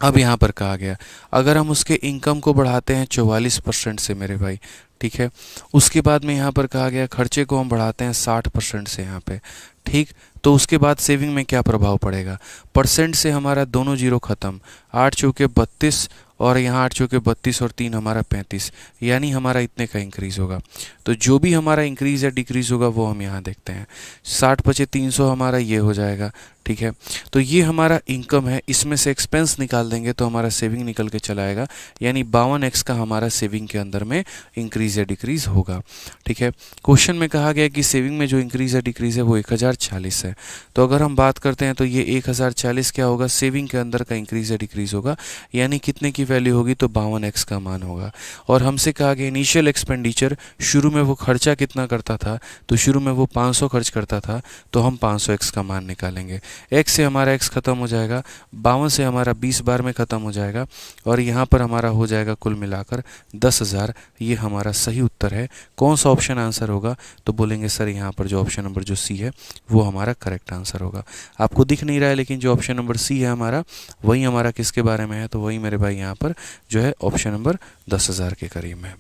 अब यहाँ पर कहा गया अगर हम उसके इनकम को बढ़ाते हैं 44% से मेरे भाई, ठीक है, उसके बाद में यहाँ पर कहा गया खर्चे को हम बढ़ाते हैं 60% से यहाँ पे, ठीक, तो उसके बाद सेविंग में क्या प्रभाव पड़ेगा, परसेंट से हमारा दोनों जीरो खत्म, 8 चौके 32 और यहाँ 8 चौके 32 और 3 हमारा 35, यानी हमारा इतने का इंक्रीज़ होगा। तो जो भी हमारा इंक्रीज़ या डिक्रीज़ होगा वो हम यहाँ देखते हैं। 60/300 हमारा ये हो जाएगा। ठीक है, तो ये हमारा इनकम है, इसमें से एक्सपेंस निकाल देंगे तो हमारा सेविंग निकल के चला आएगा, यानी 52x का हमारा सेविंग के अंदर में इंक्रीज़ या डिक्रीज़ होगा। ठीक है, क्वेश्चन में कहा गया कि सेविंग में जो इंक्रीज़ या डिक्रीज़ है वो 1040 है। तो अगर हम बात करते हैं तो ये 1040 क्या होगा, सेविंग के अंदर का इंक्रीज़ या डिक्रीज़ होगा, यानी कितने की वैल्यू होगी, तो 52x का मान होगा। और हमसे कहा गया इनिशियल एक्सपेंडिचर, शुरू में वो खर्चा कितना करता था, तो शुरू में वो 500 खर्च करता था, तो हम 500x का मान निकालेंगे। x से हमारा x खत्म हो जाएगा, 52 से हमारा 20 बार में ख़त्म हो जाएगा और यहाँ पर हमारा हो जाएगा कुल मिलाकर 10,000। ये हमारा सही उत्तर है। कौन सा ऑप्शन आंसर होगा, तो बोलेंगे सर यहाँ पर जो ऑप्शन नंबर जो सी है वो हमारा करेक्ट आंसर होगा। आपको दिख नहीं रहा है लेकिन जो ऑप्शन नंबर सी है हमारा, वही हमारा किसके बारे में है, तो वही मेरे भाई यहाँ पर जो है ऑप्शन नंबर 10,000 के करीब है।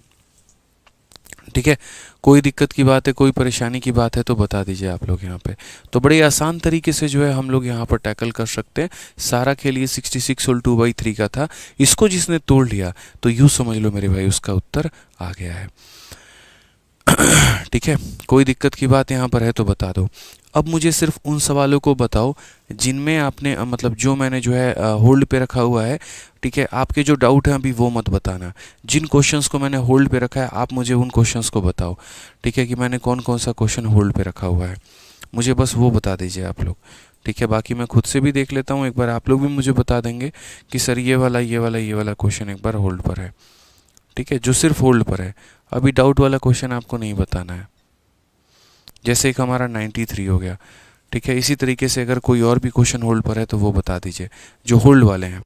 ठीक है, कोई दिक्कत की बात है, कोई परेशानी की बात है तो बता दीजिए आप लोग यहाँ पे। तो बड़े आसान तरीके से जो है हम लोग यहाँ पर टैकल कर सकते हैं। सारा के लिए 66 और 2/3 का था, इसको जिसने तोड़ लिया तो यूँ समझ लो मेरे भाई उसका उत्तर आ गया है। ठीक है, कोई दिक्कत की बात यहाँ पर है तो बता दो। अब मुझे सिर्फ उन सवालों को बताओ जिनमें आपने मतलब जो मैंने जो है होल्ड पे रखा हुआ है। ठीक है, आपके जो डाउट हैं अभी वो मत बताना। जिन क्वेश्चंस को मैंने होल्ड पे रखा है आप मुझे उन क्वेश्चंस को बताओ। ठीक है, कि मैंने कौन कौन सा क्वेश्चन होल्ड पे रखा हुआ है, मुझे बस वो बता दीजिए आप लोग। ठीक है, बाकी मैं खुद से भी देख लेता हूँ, एक बार आप लोग भी मुझे बता देंगे कि सर ये वाला ये वाला ये वाला क्वेश्चन एक बार होल्ड पर है। ठीक है, जो सिर्फ होल्ड पर है, अभी डाउट वाला क्वेश्चन आपको नहीं बताना है। जैसे एक हमारा 93 हो गया। ठीक है, इसी तरीके से अगर कोई और भी क्वेश्चन होल्ड पर है तो वो बता दीजिए जो होल्ड वाले हैं।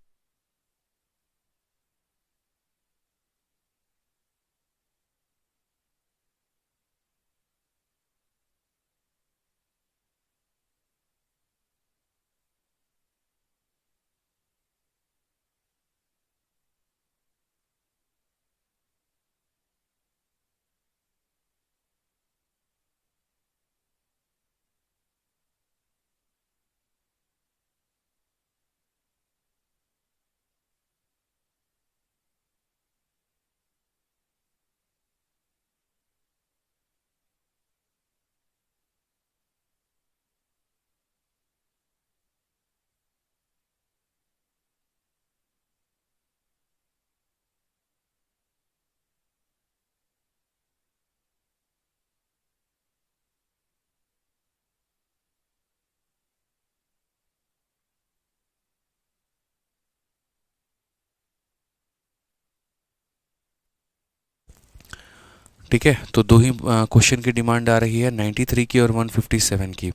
ठीक है, तो दो ही क्वेश्चन की डिमांड आ रही है, 93 की और 157 की।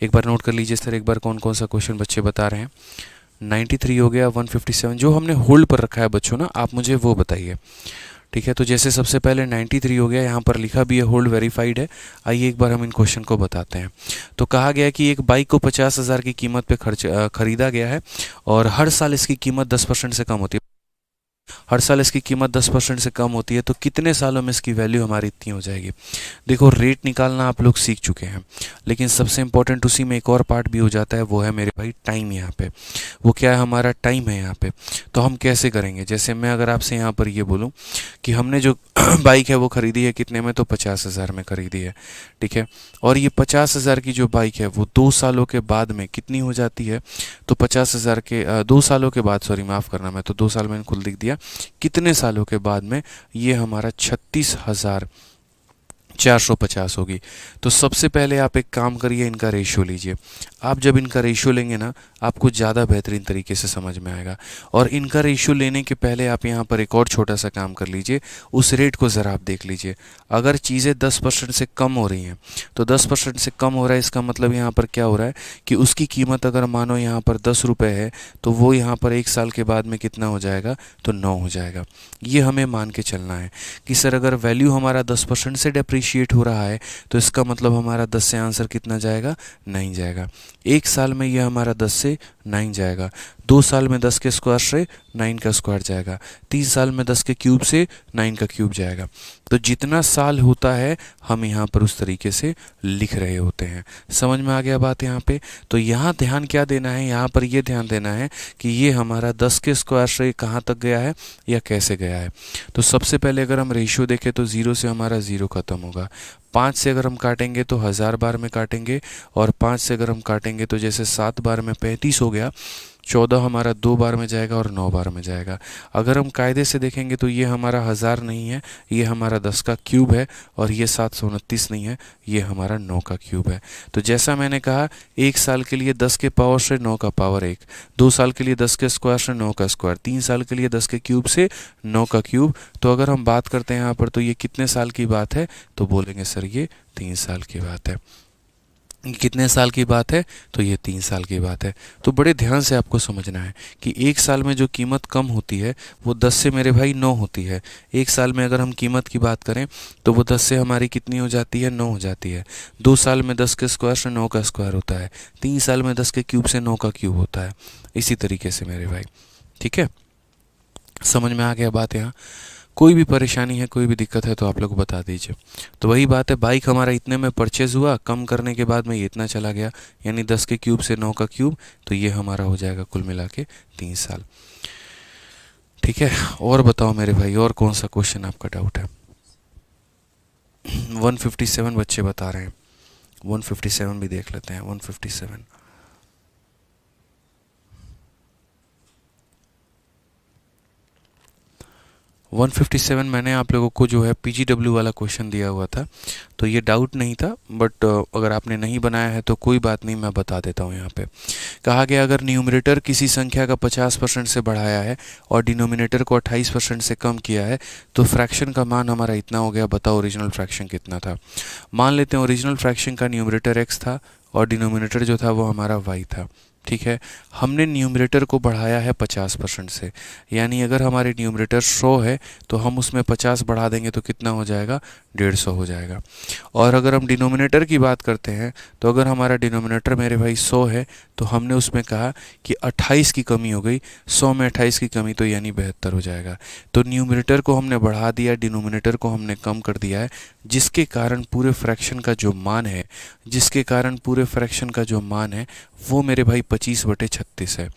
एक बार नोट कर लीजिए सर, एक बार कौन कौन सा क्वेश्चन बच्चे बता रहे हैं। 93 हो गया, 157 जो हमने होल्ड पर रखा है बच्चों ना, आप मुझे वो बताइए। ठीक है, तो जैसे सबसे पहले 93 हो गया, यहाँ पर लिखा भी है होल्ड वेरीफाइड है। आइए एक बार हम इन क्वेश्चन को बताते हैं। तो कहा गया कि एक बाइक को 50,000 की कीमत पे खरीदा गया है और हर साल इसकी कीमत 10% से कम होती है। हर साल इसकी कीमत 10% से कम होती है, तो कितने सालों में इसकी वैल्यू हमारी इतनी हो जाएगी। देखो, रेट निकालना आप लोग सीख चुके हैं, लेकिन सबसे इंपॉर्टेंट उसी में एक और पार्ट भी हो जाता है, वो है मेरे भाई टाइम। यहाँ पे वो क्या है, हमारा टाइम है यहाँ पे। तो हम कैसे करेंगे, जैसे मैं अगर आपसे यहाँ पर ये बोलूँ कि हमने जो बाइक है वो खरीदी है कितने में, तो 50,000 में खरीदी है। ठीक है, और ये 50,000 की जो बाइक है वो 2 सालों के बाद में कितनी हो जाती है, तो 50,000 के 2 सालों के बाद, सॉरी माफ़ करना, मैं तो 2 साल मैंने खुद लिख दिया, कितने सालों के बाद में ये हमारा 36,450 होगी। तो सबसे पहले आप एक काम करिए, इनका रेशियो लीजिए। आप जब इनका रेशियो लेंगे ना, आपको ज़्यादा बेहतरीन तरीके से समझ में आएगा। और इनका रेशियो लेने के पहले आप यहाँ पर एक और छोटा सा काम कर लीजिए, उस रेट को ज़रा आप देख लीजिए। अगर चीज़ें 10% से कम हो रही हैं, तो 10% से कम हो रहा है, इसका मतलब यहाँ पर क्या हो रहा है कि उसकी कीमत अगर मानो यहाँ पर 10 रुपये है, तो वो यहाँ पर 1 साल के बाद में कितना हो जाएगा, तो 9 हो जाएगा। ये हमें मान के चलना है कि सर अगर वैल्यू हमारा 10% से डेप्रीशिएट हो रहा है, तो इसका मतलब हमारा 10 से आंसर कितना जाएगा, 9 जाएगा। 1 साल में ये हमारा 10 से 9 जाएगा, 2 साल में 10 के स्क्वायर से 9 का स्क्वायर जाएगा, 3 साल में 10 के क्यूब से 9 का क्यूब जाएगा। तो जितना साल होता है हम यहाँ पर उस तरीके से लिख रहे होते हैं। समझ में आ गया बात यहाँ पे। तो यहाँ ध्यान क्या देना है, यहाँ पर ये ध्यान देना है कि ये हमारा 10 के स्क्वायर से कहाँ तक गया है या कैसे गया है। तो सबसे पहले अगर हम रेशियो देखें तो 0 से हमारा 0 खत्म होगा। 5 से अगर हम काटेंगे तो 1000 बार में काटेंगे, और 5 से अगर हम काटेंगे तो जैसे 7 बार में 35 हो गया, 14 हमारा 2 बार में जाएगा और 9 बार में जाएगा। अगर हम कायदे से देखेंगे तो ये हमारा 1000 नहीं है, ये हमारा 10 का क्यूब है, और ये 729 नहीं है, ये हमारा 9 का क्यूब है। तो जैसा मैंने कहा, 1 साल के लिए 10 के पावर से 9 का पावर 1, 2 साल के लिए 10 के स्क्वायर से 9 का स्क्वायर, 3 साल के लिए 10 के क्यूब से 9 का क्यूब। तो अगर हम बात करते हैं यहाँ पर, तो ये कितने साल की बात है, तो बोलेंगे सर ये 3 साल की बात है। कितने साल की बात है, तो ये 3 साल की बात है। तो बड़े ध्यान से आपको समझना है कि 1 साल में जो कीमत कम होती है वो 10 से मेरे भाई 9 होती है। 1 साल में अगर हम कीमत की बात करें तो वो 10 से हमारी कितनी हो जाती है, 9 हो जाती है। 2 साल में 10 के स्क्वायर से 9 का स्क्वायर होता है, 3 साल में 10 के क्यूब से 9 का क्यूब होता है। इसी तरीके से मेरे भाई, ठीक है, समझ में आ गया बात। यहाँ कोई भी परेशानी है, कोई भी दिक्कत है तो आप लोग बता दीजिए। तो वही बात है, बाइक हमारा इतने में परचेज़ हुआ, कम करने के बाद में ये इतना चला गया, यानी 10 के क्यूब से 9 का क्यूब, तो ये हमारा हो जाएगा कुल मिला के 3 साल। ठीक है, और बताओ मेरे भाई, और कौन सा क्वेश्चन आपका डाउट है। 157 बच्चे बता रहे हैं, 157 भी देख लेते हैं। 157 157 मैंने आप लोगों को जो है PGW वाला क्वेश्चन दिया हुआ था, तो ये डाउट नहीं था, बट अगर आपने नहीं बनाया है तो कोई बात नहीं, मैं बता देता हूँ। यहाँ पे कहा गया, अगर न्यूमरेटर किसी संख्या का 50% से बढ़ाया है और डिनोमिनेटर को 28% से कम किया है, तो फ्रैक्शन का मान हमारा इतना हो गया। बताओ ओरिजिनल फ्रैक्शन कितना था। मान लेते हैं ओरिजिनल फ्रैक्शन का न्यूमरेटर x था और डिनोमिनेटर जो था वो हमारा y था। ठीक है, हमने न्यूमरेटर को बढ़ाया है 50% से, यानी अगर हमारे न्यूमरेटर 100 है तो हम उसमें 50 बढ़ा देंगे तो कितना हो जाएगा, 150 हो जाएगा। और अगर हम डिनोमिनेटर की बात करते हैं तो अगर हमारा डिनोमिनेटर मेरे भाई 100 है तो हमने उसमें कहा कि 28 की कमी हो गई, 100 में 28 की कमी तो यानी 72 हो जाएगा। तो न्यूमरेटर को हमने बढ़ा दिया, डिनोमिनेटर को हमने कम कर दिया है, जिसके कारण पूरे फ्रैक्शन का जो मान है, वो मेरे भाई 25/36 है।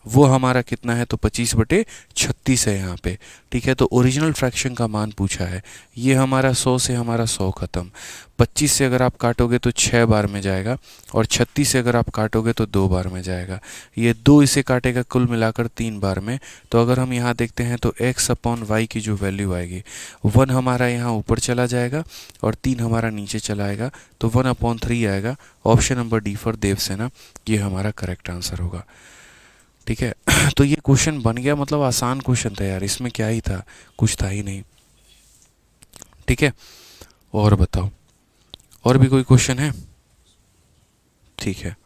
वो हमारा कितना है, तो 25/36 है यहाँ पे। ठीक है, तो ओरिजिनल फ्रैक्शन का मान पूछा है। ये हमारा 100 से हमारा 100 ख़त्म, 25 से अगर आप काटोगे तो 6 बार में जाएगा, और 36 से अगर आप काटोगे तो 2 बार में जाएगा। ये 2 इसे काटेगा कुल मिलाकर 3 बार में। तो अगर हम यहाँ देखते हैं तो x/y की जो वैल्यू आएगी, 1 हमारा यहाँ ऊपर चला जाएगा और 3 हमारा नीचे चला आएगा, तो 1/3 आएगा। Option number D for Devasena, ये हमारा करेक्ट आंसर होगा। ठीक है, तो ये क्वेश्चन बन गया, मतलब आसान क्वेश्चन था यार, इसमें क्या ही था, कुछ था ही नहीं। ठीक है, और बताओ, और भी कोई क्वेश्चन है? ठीक है,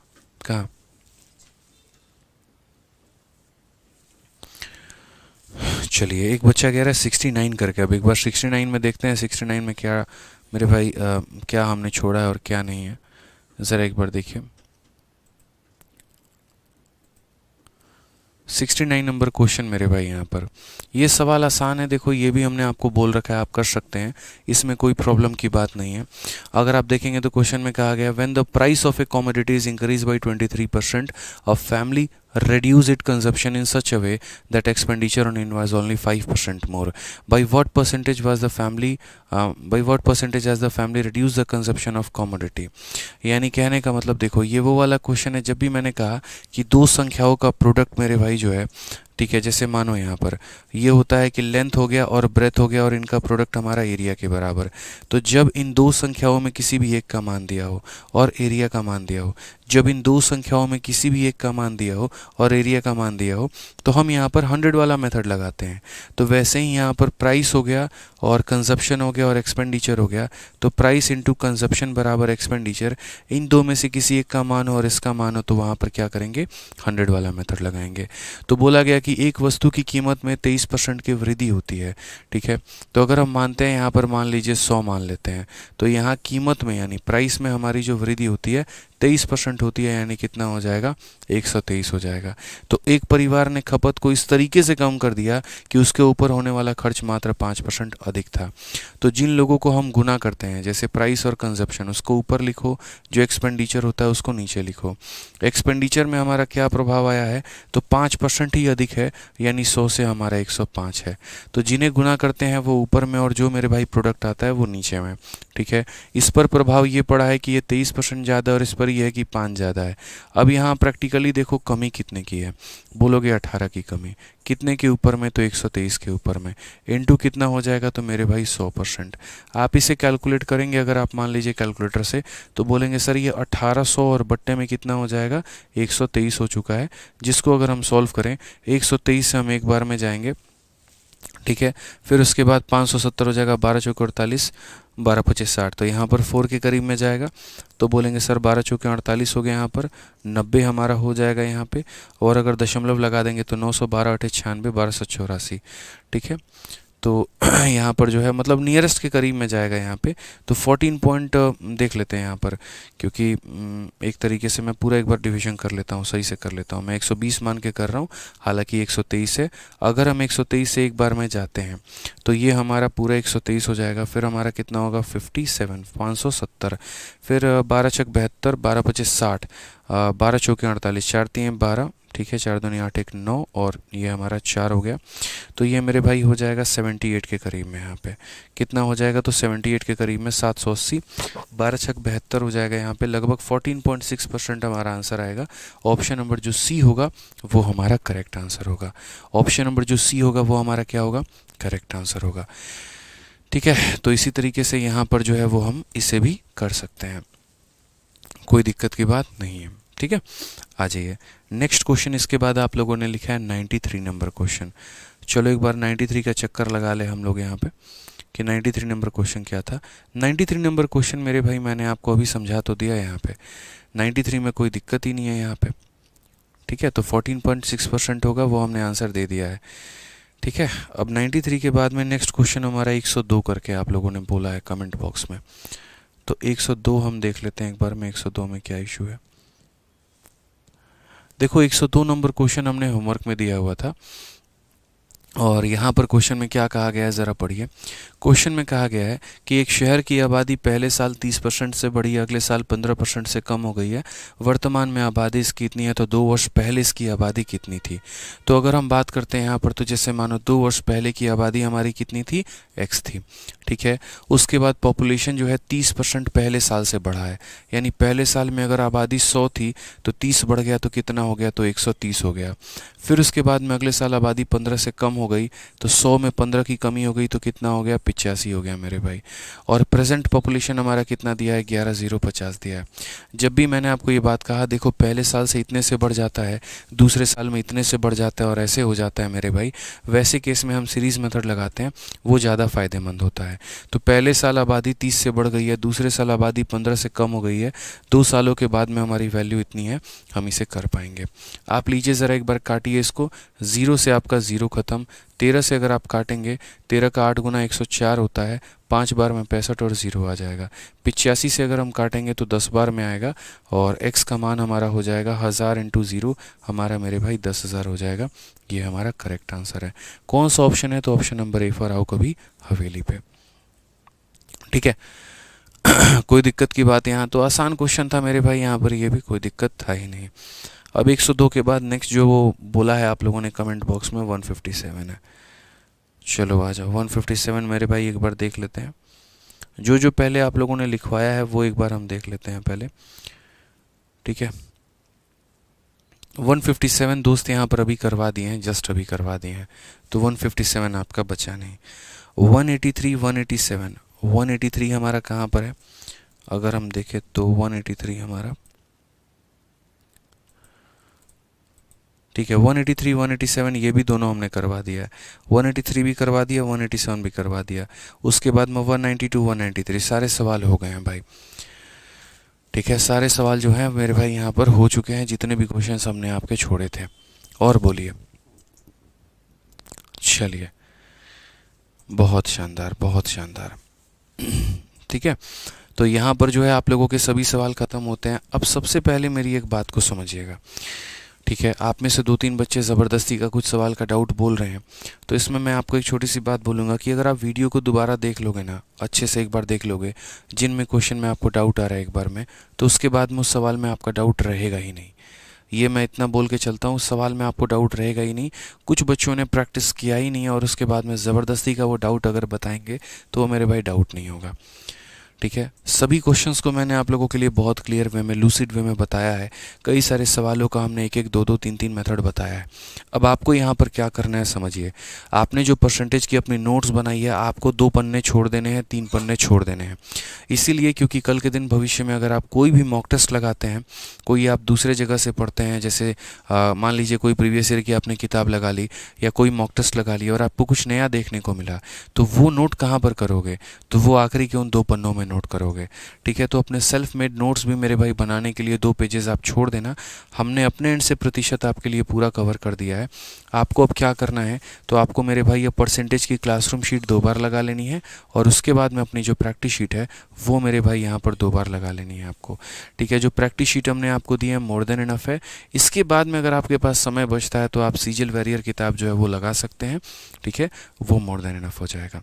कहाँ? चलिए, एक बच्चा कह रहा है 69 करके। अब एक बार 69 में देखते हैं 69 में क्या मेरे भाई क्या हमने छोड़ा है और क्या नहीं है, ज़रा एक बार देखिए। 69 नंबर क्वेश्चन मेरे भाई। यहाँ पर ये सवाल आसान है, देखो ये भी हमने आपको बोल रखा है, आप कर सकते हैं, इसमें कोई प्रॉब्लम की बात नहीं है। अगर आप देखेंगे तो क्वेश्चन में कहा गया, when the price of A commodity is increase by 23%, a family reduce its consumption in such a way that expenditure on invoice only 5% more. By what percentage was the family by what percentage has the family reduced the consumption of commodity? यानी कहने का मतलब देखो, ये वो वाला question है जब भी मैंने कहा कि दो संख्याओं का प्रोडक्ट मेरे भाई जो है, ठीक है, जैसे मानो यहाँ पर ये होता है कि लेंथ हो गया और ब्रेथ हो गया और इनका प्रोडक्ट हमारा एरिया के बराबर। तो जब इन दो संख्याओं में किसी भी एक का मान दिया हो और एरिया का मान दिया हो, जब इन दो संख्याओं में किसी भी एक का मान दिया हो और एरिया का मान दिया हो, तो हम यहाँ पर 100 वाला मेथड लगाते हैं। तो वैसे ही यहाँ पर प्राइस हो गया और कंजप्शन हो गया और एक्सपेंडिचर हो गया, तो प्राइस इंटू कंजप्शन बराबर एक्सपेंडिचर, इन दो में से किसी एक का मान हो और इसका मान हो, तो वहाँ पर क्या करेंगे, 100 वाला मेथड लगाएंगे। तो बोला गया कि एक वस्तु की कीमत में 23% की वृद्धि होती है, ठीक है। तो अगर हम मानते हैं यहाँ पर, मान लीजिए 100 मान लेते हैं, तो यहाँ कीमत में यानी प्राइस में हमारी जो वृद्धि होती है 23% होती है, यानी कितना हो जाएगा, 123 हो जाएगा। तो एक परिवार ने खपत को इस तरीके से कम कर दिया कि उसके ऊपर होने वाला खर्च मात्र 5% अधिक था। तो जिन लोगों को हम गुना करते हैं, जैसे प्राइस और कंजप्शन, उसको ऊपर लिखो, जो एक्सपेंडिचर होता है उसको नीचे लिखो। एक्सपेंडिचर में हमारा क्या प्रभाव आया है, तो 5% ही अधिक है, यानी 100 से हमारा 105 है। तो जिन्हें गुना करते हैं वो ऊपर में, और जो मेरे भाई प्रोडक्ट आता है वो नीचे में, ठीक है। इस पर प्रभाव ये पड़ा है कि ये 23% ज़्यादा और इस पर यह है कि 5 ज़्यादा है। अब यहाँ प्रैक्टिकली देखो कमी कितने की है, बोलोगे 18 की कमी, कितने के ऊपर में, तो 123 के ऊपर में, इनटू कितना हो जाएगा, तो मेरे भाई 100%। आप इसे कैलकुलेट करेंगे अगर आप मान लीजिए कैलकुलेटर से, तो बोलेंगे सर ये 1800 और बट्टे में कितना हो जाएगा, 123 हो चुका है, जिसको अगर हम सॉल्व करें 123 से हम एक बार में जाएंगे, ठीक है। फिर उसके बाद 570 हो जाएगा, 12 चौके 48, 12 पच्चीस 60, तो यहाँ पर 4 के करीब में जाएगा। तो बोलेंगे सर 12 चौके 48 हो गया, यहाँ पर 90 हमारा हो जाएगा यहाँ पे, और अगर दशमलव लगा देंगे तो 912 8 96 1284, ठीक है। तो यहाँ पर जो है मतलब नियरेस्ट के करीब में जाएगा यहाँ पे। तो 14 पॉइंट देख लेते हैं यहाँ पर, क्योंकि एक तरीके से मैं पूरा एक बार डिवीजन कर लेता हूँ, सही से कर लेता हूँ। मैं 120 मान के कर रहा हूँ, हालांकि 123 है। अगर हम 123 से एक बार में जाते हैं तो ये हमारा पूरा 123 हो जाएगा। फिर हमारा कितना होगा, 57 570, फिर 12 छक 72, 12 पच्चीस 60, 12 चौके 48, 4 3 12, ठीक है, 4 दूनी 8 1 9, और ये हमारा 4 हो गया। तो ये मेरे भाई हो जाएगा 78 के करीब में। यहाँ पे कितना हो जाएगा, तो 78 के करीब में 780, 12 छक 72 हो जाएगा। यहाँ पे लगभग 14.6% हमारा आंसर आएगा। ऑप्शन नंबर जो सी होगा वो हमारा करेक्ट आंसर होगा। ऑप्शन नंबर जो सी होगा वो हमारा क्या होगा, करेक्ट आंसर होगा, ठीक है। तो इसी तरीके से यहाँ पर जो है वो हम इसे भी कर सकते हैं, कोई दिक्कत की बात नहीं है, ठीक है। आ जाइए नेक्स्ट क्वेश्चन। इसके बाद आप लोगों ने लिखा है 93 नंबर क्वेश्चन। चलो एक बार 93 का चक्कर लगा ले हम लोग यहाँ पे कि 93 नंबर क्वेश्चन क्या था। 93 नंबर क्वेश्चन मेरे भाई मैंने आपको अभी समझा तो दिया यहाँ पे, 93 में कोई दिक्कत ही नहीं है यहाँ पे, ठीक है। तो 14.6% होगा, वो हमने आंसर दे दिया है, ठीक है। अब 93 के बाद में नेक्स्ट क्वेश्चन हमारा 102 करके आप लोगों ने बोला है कमेंट बॉक्स में। तो 102 हम देख लेते हैं एक बार में, 102 में क्या इशू है। देखो 102 नंबर क्वेश्चन हमने होमवर्क में दिया हुआ था, और यहाँ पर क्वेश्चन में क्या कहा गया है ज़रा पढ़िए। क्वेश्चन में कहा गया है कि एक शहर की आबादी पहले साल 30% से बढ़ी, अगले साल 15% से कम हो गई है। वर्तमान में आबादी इसकी कितनी है, तो 2 वर्ष पहले इसकी आबादी कितनी थी। तो अगर हम बात करते हैं यहाँ पर, तो जैसे मानो 2 वर्ष पहले की आबादी हमारी कितनी थी, x थी, ठीक है। उसके बाद पॉपुलेशन जो है 30% पहले साल से बढ़ा है, यानी पहले साल में अगर आबादी 100 थी तो 30 बढ़ गया तो कितना हो गया, तो 130 हो गया। फिर उसके बाद में अगले साल आबादी 15 से कम हो गई तो 100 में 15 की कमी हो गई तो कितना हो गया, 85 हो गया मेरे भाई। और प्रेजेंट पॉपुलेशन हमारा कितना दिया है, 11,050 दिया है। जब भी मैंने आपको ये बात कहा, देखो पहले साल से इतने से बढ़ जाता है, दूसरे साल में इतने से बढ़ जाता है और ऐसे हो जाता है मेरे भाई, वैसे केस में हम सीरीज़ मेथड लगाते हैं, वो ज़्यादा फ़ायदेमंद होता है। तो पहले साल आबादी 30 से बढ़ गई है, दूसरे साल आबादी 15 से कम हो गई है, 2 सालों के बाद में हमारी वैल्यू इतनी है, हम इसे कर पाएंगे। आप लीजिए ज़रा एक बार काटिए इसको, 0 से आपका 0 ख़त्म, 13 से अगर आप काटेंगे, 13 का 8 गुना 104 होता है, 5 बार में 65 और 0 आ जाएगा। 85 से अगर हम काटेंगे तो 10 बार में आएगा और x का मान हमारा हो जाएगा 1000 इंटू 0, हमारा मेरे भाई 10,000 हो जाएगा। ये हमारा करेक्ट आंसर है। कौन सा ऑप्शन है, तो ऑप्शन नंबर ए फॉर आओ कभी हवेली पे। ठीक है। कोई दिक्कत की बात, यहाँ तो आसान क्वेश्चन था मेरे भाई, यहाँ पर ये भी कोई दिक्कत था ही नहीं। अब 102 के बाद नेक्स्ट जो वो बोला है आप लोगों ने कमेंट बॉक्स में, 157 है। चलो आ जाओ, 157 मेरे भाई एक बार देख लेते हैं। जो जो पहले आप लोगों ने लिखवाया है वो एक बार हम देख लेते हैं पहले। ठीक है, 157 दोस्त यहाँ पर अभी करवा दिए हैं, जस्ट अभी करवा दिए हैं, तो 157 आपका बचा नहीं। 183, 187, 183 हमारा कहाँ पर है, अगर हम देखें तो 183 हमारा, ठीक है, 183, 187 ये भी दोनों हमने करवा दिया है। 183 भी करवा दिया, 187 भी करवा दिया। उसके बाद में 192, 193 सारे सवाल हो गए हैं भाई। ठीक है, सारे सवाल जो हैं मेरे भाई यहाँ पर हो चुके हैं, जितने भी क्वेश्चंस हमने आपके छोड़े थे। और बोलिए। चलिए, बहुत शानदार, बहुत शानदार। ठीक है, तो यहाँ पर जो है आप लोगों के सभी सवाल ख़त्म होते हैं। अब सबसे पहले मेरी एक बात को समझिएगा। ठीक है, आप में से 2-3 बच्चे ज़बरदस्ती का कुछ सवाल का डाउट बोल रहे हैं, तो इसमें मैं आपको एक छोटी सी बात बोलूँगा कि अगर आप वीडियो को दोबारा देख लोगे ना, अच्छे से एक बार देख लोगे, जिनमें क्वेश्चन में आपको डाउट आ रहा है एक बार में, तो उसके बाद में उस सवाल में आपका डाउट रहेगा ही नहीं। ये मैं इतना बोल के चलता हूँ, उस सवाल में आपको डाउट रहेगा ही नहीं। कुछ बच्चों ने प्रैक्टिस किया ही नहीं है और उसके बाद में ज़बरदस्ती का वो डाउट अगर बताएंगे तो वो मेरे भाई डाउट नहीं होगा। ठीक है, सभी क्वेश्चंस को मैंने आप लोगों के लिए बहुत क्लियर वे में, लूसिड वे में बताया है। कई सारे सवालों का हमने एक एक, दो दो, तीन तीन मेथड बताया है। अब आपको यहाँ पर क्या करना है समझिए। आपने जो परसेंटेज की अपनी नोट्स बनाई है, आपको 2 पन्ने छोड़ देने हैं, 3 पन्ने छोड़ देने हैं। इसीलिए क्योंकि कल के दिन भविष्य में अगर आप कोई भी मॉक टेस्ट लगाते हैं, कोई आप दूसरे जगह से पढ़ते हैं, जैसे मान लीजिए कोई प्रीवियस ईयर की आपने किताब लगा ली या कोई मॉक टेस्ट लगा ली और आपको कुछ नया देखने को मिला, तो वो नोट कहाँ पर करोगे, तो वो आखिरी के उन 2 पन्नों में नोट करोगे। ठीक है, तो अपने सेल्फ मेड नोट्स भी मेरे भाई बनाने के लिए 2 पेजेस आप छोड़ देना। हमने अपने एंड से प्रतिशत आपके लिए पूरा कवर कर दिया है। आपको अब क्या करना है, तो आपको मेरे भाई ये परसेंटेज की क्लासरूम शीट 2 बार लगा लेनी है और उसके बाद में अपनी जो प्रैक्टिस शीट है वो मेरे भाई यहाँ पर 2 बार लगा लेनी है आपको। ठीक है, जो प्रैक्टिस शीट हमने आपको दी है मोर देन इनफ है। इसके बाद में अगर आपके पास समय बचता है तो आप सीजल वैरियर किताब जो है वो लगा सकते हैं। ठीक है, वो मोर देन इनफ हो जाएगा।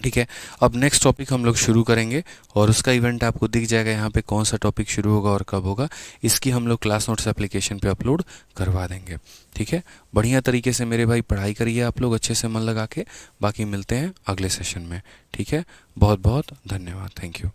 ठीक है, अब नेक्स्ट टॉपिक हम लोग शुरू करेंगे और उसका इवेंट आपको दिख जाएगा यहाँ पे, कौन सा टॉपिक शुरू होगा और कब होगा। इसकी हम लोग क्लास नोट्स एप्लीकेशन पे अपलोड करवा देंगे। ठीक है, बढ़िया तरीके से मेरे भाई पढ़ाई करिए आप लोग अच्छे से मन लगा के। बाकी मिलते हैं अगले सेशन में। ठीक है, बहुत बहुत धन्यवाद, थैंक यू।